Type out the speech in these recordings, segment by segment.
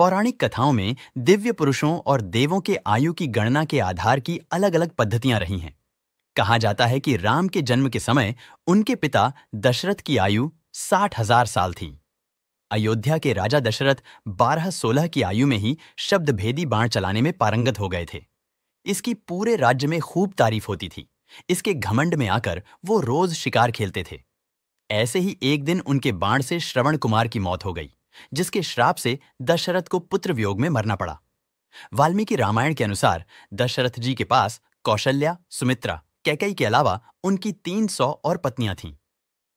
पौराणिक कथाओं में दिव्य पुरुषों और देवों के आयु की गणना के आधार की अलग-अलग पद्धतियां रही हैं। कहा जाता है कि राम के जन्म के समय उनके पिता दशरथ की आयु 60,000 साल थी। अयोध्या के राजा दशरथ 12-16 की आयु में ही शब्द भेदी बाण चलाने में पारंगत हो गए थे। इसकी पूरे राज्य में खूब तारीफ होती थी। इसके घमंड में आकर वो रोज शिकार खेलते थे। ऐसे ही एक दिन उनके बाण से श्रवण कुमार की मौत हो गई, जिसके श्राप से दशरथ को पुत्र वियोग में मरना पड़ा। वाल्मीकि रामायण के अनुसार दशरथ जी के पास कौशल्या, सुमित्रा, कैकेयी के अलावा उनकी 300 और पत्नियां थीं।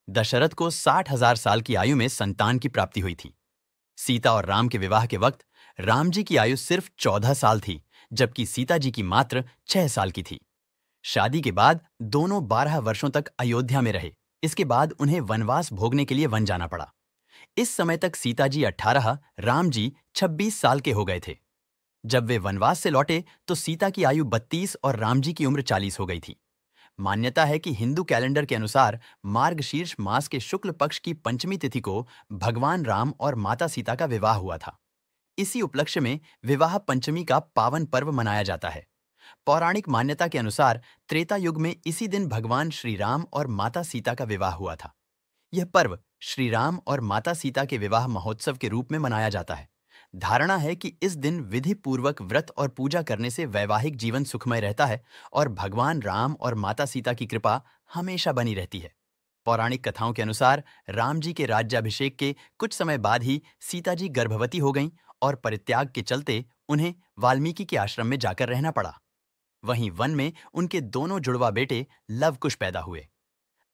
दशरथ को 60,000 साल की आयु में संतान की प्राप्ति हुई थी। सीता और राम के विवाह के वक्त राम जी की आयु सिर्फ 14 साल थी, जबकि सीता जी की मात्र 6 साल की थी। शादी के बाद दोनों 12 वर्षों तक अयोध्या में रहे। इसके बाद उन्हें वनवास भोगने के लिए वन जाना पड़ा। इस समय तक सीता जी 18, राम जी 26 साल के हो गए थे। जब वे वनवास से लौटे तो सीता की आयु 32 और राम जी की उम्र 40 हो गई थी। मान्यता है कि हिंदू कैलेंडर के अनुसार मार्गशीर्ष मास के शुक्ल पक्ष की पंचमी तिथि को भगवान राम और माता सीता का विवाह हुआ था। इसी उपलक्ष्य में विवाह पंचमी का पावन पर्व मनाया जाता है। पौराणिक मान्यता के अनुसार त्रेता युग में इसी दिन भगवान श्री राम और माता सीता का विवाह हुआ था। यह पर्व श्री राम और माता सीता के विवाह महोत्सव के रूप में मनाया जाता है। धारणा है कि इस दिन विधि पूर्वक व्रत और पूजा करने से वैवाहिक जीवन सुखमय रहता है और भगवान राम और माता सीता की कृपा हमेशा बनी रहती है। पौराणिक कथाओं के अनुसार राम जी के राज्याभिषेक के कुछ समय बाद ही सीता जी गर्भवती हो गईं और परित्याग के चलते उन्हें वाल्मीकि के आश्रम में जाकर रहना पड़ा। वहीं वन में उनके दोनों जुड़वा बेटे लव कुश पैदा हुए।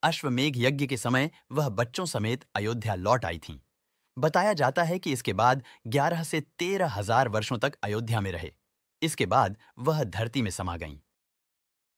अश्वमेघ यज्ञ के समय वह बच्चों समेत अयोध्या लौट आई थीं। बताया जाता है कि इसके बाद 11 से 13 हजार वर्षों तक अयोध्या में रहे। इसके बाद वह धरती में समा गईं।